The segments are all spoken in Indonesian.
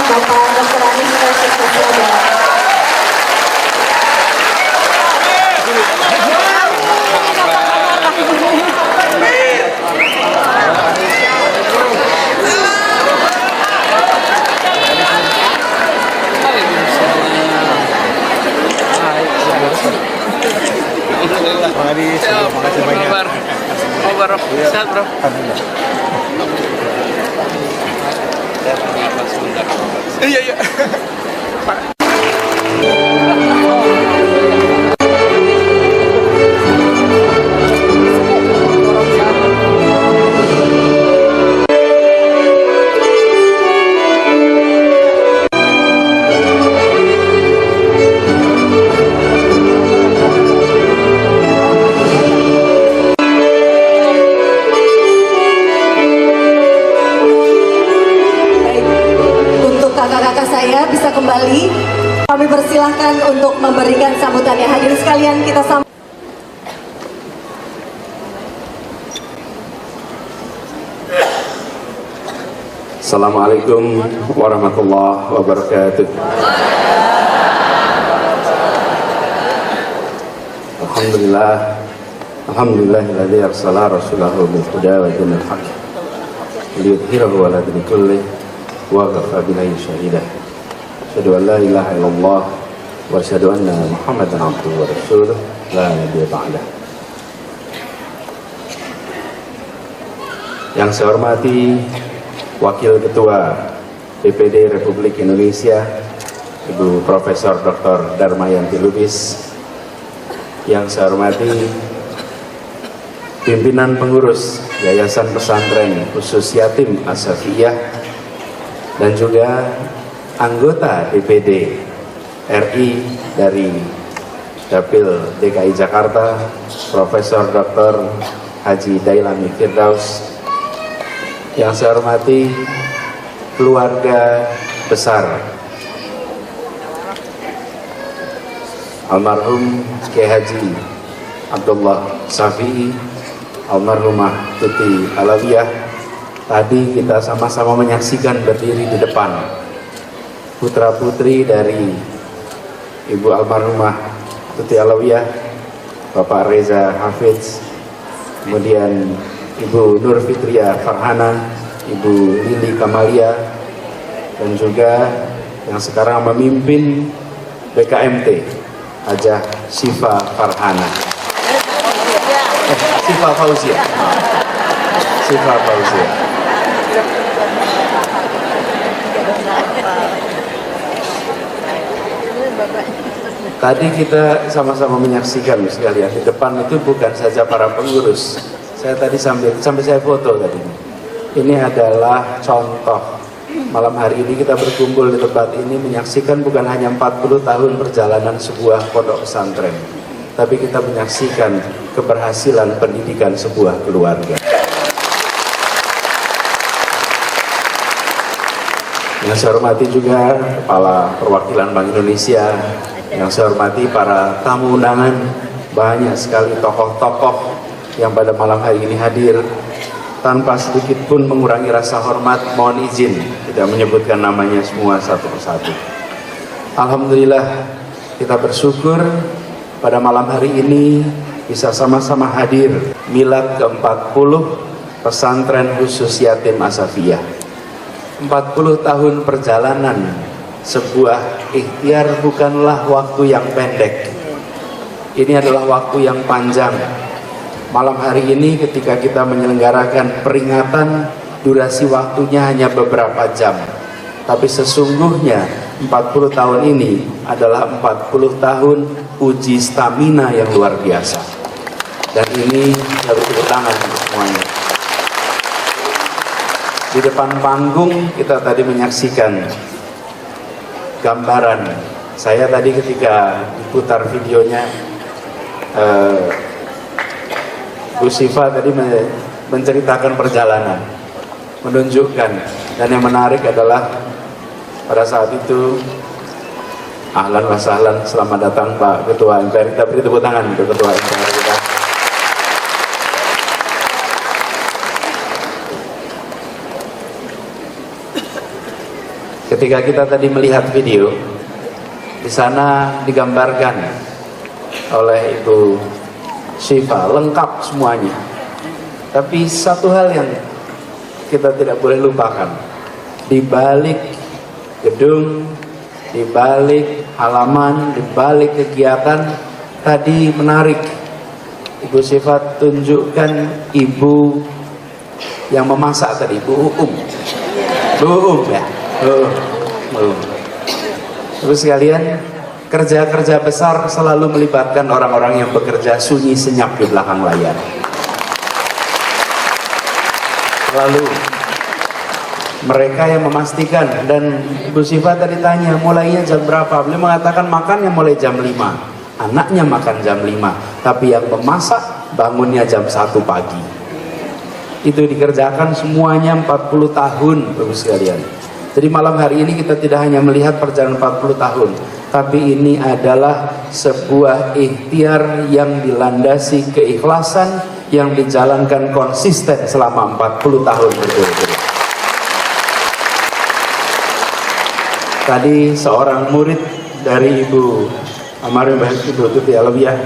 Bapak Dr. Anies Rashid Baswedan. Terima kasih banyak. Kabar, sehat bro. Iya iya. Kakak-kakak saya bisa kembali. Kami persilahkan untuk memberikan sambutannya. Hadirin sekalian, kita sambut. Assalamualaikum warahmatullahi wabarakatuh. Alhamdulillah, alhamdulillahilladzi arsala rasulahu bil huda wa dinil haqq liyudhhirahu 'ala dini kullih wa kafa billahi shahida. Asyhadu an la ilaha illallah wa asyhadu anna Muhammadan abduhu wa rasuluh la nabiyya ba'dah. Yang saya hormati Wakil Ketua DPD Republik Indonesia Ibu Profesor Dr. Darmayanti Lubis, yang saya hormati pimpinan pengurus Yayasan Pesantren Khusus Yatim As-Safiyah dan juga anggota DPD RI dari Dapil DKI Jakarta Profesor Dr. Haji Dailami Firdaus, yang saya hormati keluarga besar almarhum Kiai Haji Abdullah Syafi'i, almarhumah Tuti Alawiyah. Tadi kita sama-sama menyaksikan berdiri di depan putra-putri dari Ibu almarhumah Tuti Alawiyah, Bapak Reza Hafiz, kemudian Ibu Nur Fitria Farhana, Ibu Lili Kamalia, dan juga yang sekarang memimpin BKMT, Hajah Syifa Farhana. Syifa Fauzia. Syifa Fauzia. Tadi kita sama-sama menyaksikan sekalian, di depan itu bukan saja para pengurus. Saya tadi sampai saya foto tadi. Ini adalah contoh. Malam hari ini kita berkumpul di tempat ini menyaksikan bukan hanya 40 tahun perjalanan sebuah pondok pesantren, tapi kita menyaksikan keberhasilan pendidikan sebuah keluarga. Yang saya hormati juga Kepala Perwakilan Bank Indonesia, yang saya hormati para tamu undangan, banyak sekali tokoh-tokoh yang pada malam hari ini hadir. Tanpa sedikit pun mengurangi rasa hormat, mohon izin tidak menyebutkan namanya semua satu persatu. Alhamdulillah, kita bersyukur pada malam hari ini bisa sama-sama hadir milad ke-40 Pesantren Khusus Yatim As-Safiyah. 40 tahun perjalanan sebuah ikhtiar bukanlah waktu yang pendek. Ini adalah waktu yang panjang. Malam hari ini ketika kita menyelenggarakan peringatan, durasi waktunya hanya beberapa jam. Tapi sesungguhnya 40 tahun ini adalah 40 tahun uji stamina yang luar biasa. Dan ini harus tepuk tangan untuk semuanya. Di depan panggung kita tadi menyaksikan gambaran. Saya tadi ketika diputar videonya, Bu Syifa tadi menceritakan perjalanan, menunjukkan, dan yang menarik adalah pada saat itu, ahlan wa sahlan, selamat datang Pak Ketua MPR. Kita beri tepuk tangan untuk Ketua MPR kita. Ketika kita tadi melihat video, di sana digambarkan oleh Ibu Syifa lengkap semuanya. Tapi satu hal yang kita tidak boleh lupakan, di balik gedung, di balik halaman, di balik kegiatan tadi menarik. Ibu Syifa tunjukkan ibu yang memasak tadi, Bu Uum ya. Terus sekalian, kerja-kerja besar selalu melibatkan orang-orang yang bekerja sunyi senyap di belakang layar. Lalu mereka yang memastikan, dan Bu Syifa tadi tanya mulainya jam berapa, beliau mengatakan makannya mulai jam 5, anaknya makan jam 5, tapi yang memasak bangunnya jam 1 pagi. Itu dikerjakan semuanya 40 tahun Bapak sekalian. Jadi malam hari ini kita tidak hanya melihat perjalanan 40 tahun, tapi ini adalah sebuah ikhtiar yang dilandasi keikhlasan, yang dijalankan konsisten selama 40 tahun berturut-turut. Tadi seorang murid dari Ibu almarhumah Ibu Tuti Alawiyah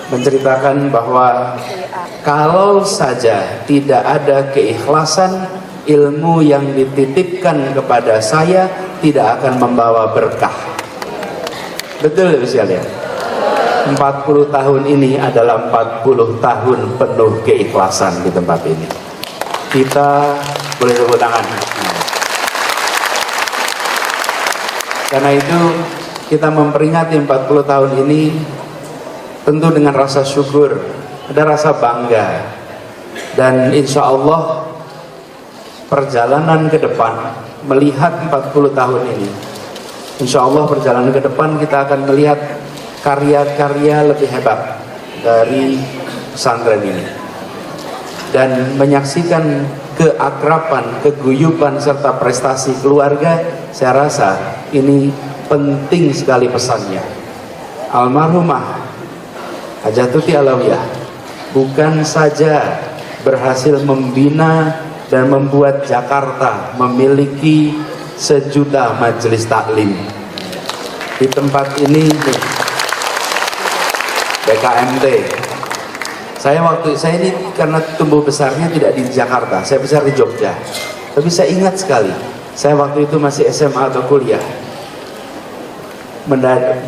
menceritakan bahwa kalau saja tidak ada keikhlasan, ilmu yang dititipkan kepada saya tidak akan membawa berkah. Betul ya sekalian? 40 tahun ini adalah 40 tahun penuh keikhlasan di tempat ini. Kita boleh tepuk tangan. Karena itu kita memperingati 40 tahun ini tentu dengan rasa syukur, ada rasa bangga, dan insya Allah perjalanan ke depan melihat 40 tahun ini, insya Allah perjalanan ke depan kita akan melihat karya-karya lebih hebat dari pesantren ini, dan menyaksikan keakraban, keguyuban serta prestasi keluarga. Saya rasa ini penting sekali pesannya. Almarhumah Hajah Tuti Alawiyah bukan saja berhasil membina dan membuat Jakarta memiliki 1 juta majelis taklim. Di tempat ini BKMT. Saya ini karena tumbuh besarnya tidak di Jakarta, saya besar di Jogja. Tapi saya ingat sekali, saya waktu itu masih SMA atau kuliah,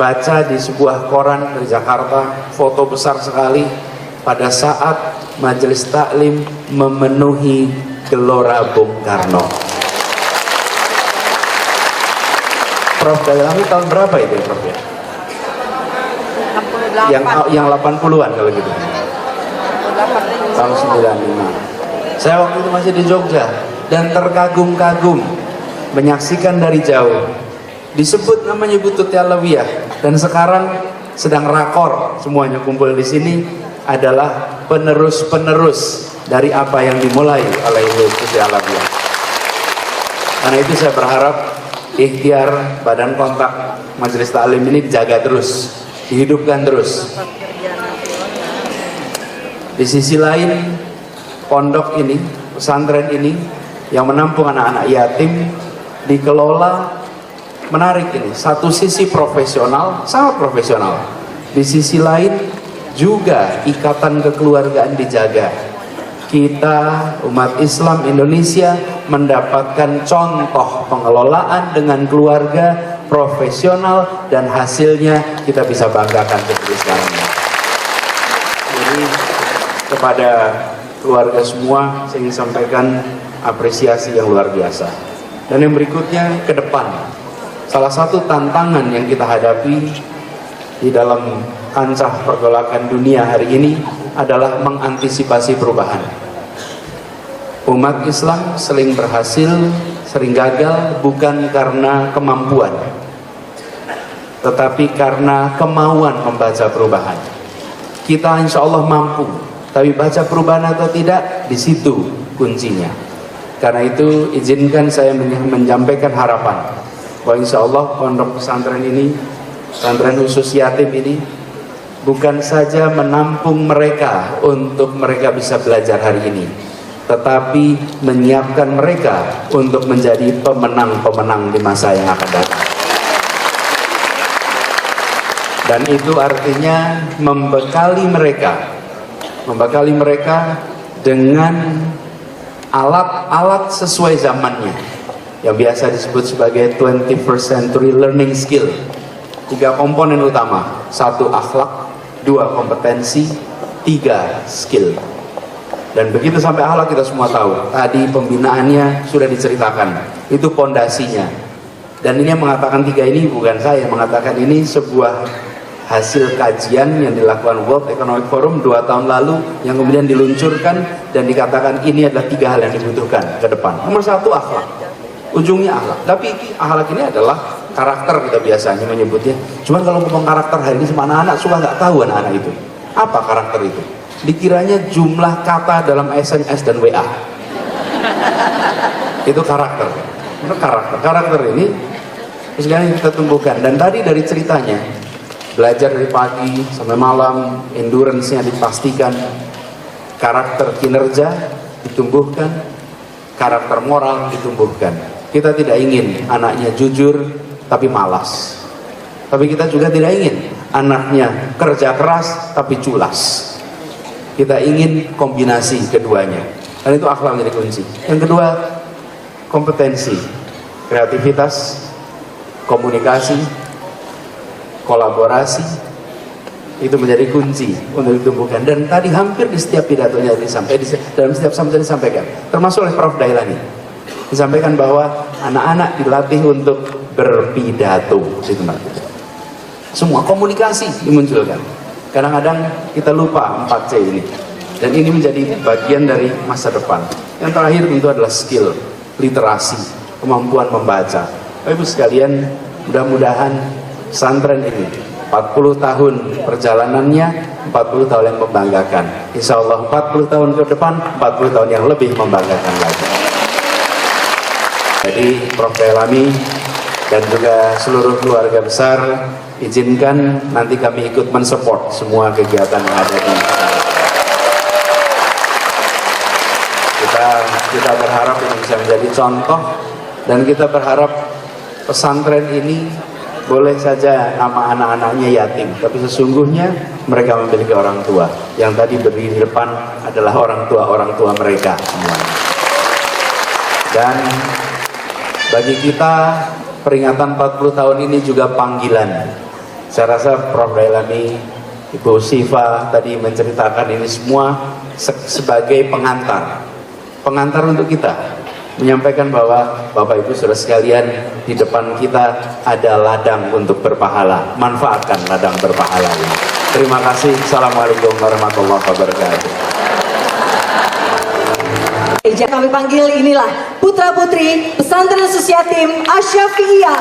baca di sebuah koran dari Jakarta, foto besar sekali pada saat majelis taklim memenuhi Gelora Bung Karno. Prof Dailami tahun berapa itu ya Prof ya? 68. Yang 80-an kalau gitu. Tahun 95. Saya waktu itu masih di Jogja dan terkagum-kagum menyaksikan dari jauh. Disebut namanya Ibu Tuti Alawiyah, dan sekarang sedang rakor semuanya kumpul di sini adalah penerus-penerus dari apa yang dimulai oleh Ibu Tuti Alawiyah. Karena itu saya berharap ikhtiar Badan Kontak Majelis Taklim ini dijaga terus, dihidupkan terus. Di sisi lain, pondok ini, pesantren ini yang menampung anak-anak yatim dikelola menarik ini. Satu sisi profesional, sangat profesional. Di sisi lain juga ikatan kekeluargaan dijaga. Kita umat Islam Indonesia mendapatkan contoh pengelolaan dengan keluarga profesional, dan hasilnya kita bisa banggakan seperti sekarang. Jadi kepada keluarga semua saya ingin sampaikan apresiasi yang luar biasa. Dan yang berikutnya ke depan, salah satu tantangan yang kita hadapi di dalam kancah pergolakan dunia hari ini adalah mengantisipasi perubahan. Umat Islam sering berhasil, sering gagal bukan karena kemampuan, tetapi karena kemauan membaca perubahan. Kita insya Allah mampu, tapi baca perubahan atau tidak, di situ kuncinya. Karena itu izinkan saya menyampaikan harapan bahwa insya Allah pondok pesantren ini, pesantren khusus yatim ini, bukan saja menampung mereka untuk mereka bisa belajar hari ini, tetapi menyiapkan mereka untuk menjadi pemenang-pemenang di masa yang akan datang. Dan itu artinya membekali mereka dengan alat-alat sesuai zamannya, yang biasa disebut sebagai 21st century learning skill. 3 komponen utama: 1 akhlak, 2 kompetensi, 3 skill. Dan begitu sampai akhlak kita semua tahu, tadi pembinaannya sudah diceritakan, itu pondasinya. Dan ini yang mengatakan 3 ini bukan saya, mengatakan ini sebuah hasil kajian yang dilakukan World Economic Forum 2 tahun lalu, yang kemudian diluncurkan dan dikatakan ini adalah 3 hal yang dibutuhkan ke depan. Nomor 1 akhlak, ujungnya akhlak. Tapi akhlak ini adalah karakter, kita biasanya menyebutnya. Cuman kalau ngomong karakter hari ini sama anak-anak suka nggak tahu anak-anak itu apa karakter itu. Dikiranya jumlah kata dalam SMS dan WA. Itu karakter. Karakter ini sekarang kita tumbuhkan. Dan tadi dari ceritanya, belajar dari pagi sampai malam, endurance-nya dipastikan, karakter kinerja ditumbuhkan, karakter moral ditumbuhkan. Kita tidak ingin anaknya jujur tapi malas, tapi kita juga tidak ingin anaknya kerja keras tapi culas. Kita ingin kombinasi keduanya, dan itu akhlak menjadi kunci. Yang kedua, kompetensi, kreativitas, komunikasi, kolaborasi, itu menjadi kunci untuk ditumbuhkan. Dan tadi hampir di setiap pidatonya dalam setiap sambutan disampaikan, termasuk oleh Prof. Dailani, disampaikan bahwa anak-anak dilatih untuk berpidato. Semua komunikasi dimunculkan. Kadang-kadang kita lupa 4C ini, dan ini menjadi bagian dari masa depan. Yang terakhir tentu adalah skill, literasi, kemampuan membaca. Bapak Ibu sekalian, mudah-mudahan pesantren ini 40 tahun perjalanannya, 40 tahun yang membanggakan. Insya Allah 40 tahun ke depan, 40 tahun yang lebih membanggakan lagi. Jadi Prof. Dailani dan juga seluruh keluarga besar, izinkan nanti kami ikut mensupport semua kegiatan yang ada di kita berharap ini bisa menjadi contoh, dan kita berharap pesantren ini boleh saja nama anak-anaknya yatim, tapi sesungguhnya mereka memiliki orang tua. Yang tadi berdiri di depan adalah orang tua mereka semua. Dan bagi kita, peringatan 40 tahun ini juga panggilan. Saya rasa Prof. Dailani, Ibu Siva tadi menceritakan ini semua sebagai pengantar untuk kita, menyampaikan bahwa Bapak Ibu Saudara sekalian, di depan kita ada ladang untuk berpahala. Manfaatkan ladang berpahala ini. Terima kasih. Assalamualaikum warahmatullahi wabarakatuh. Kami panggil inilah putra-putri pesantren Asy-Syafi'iyah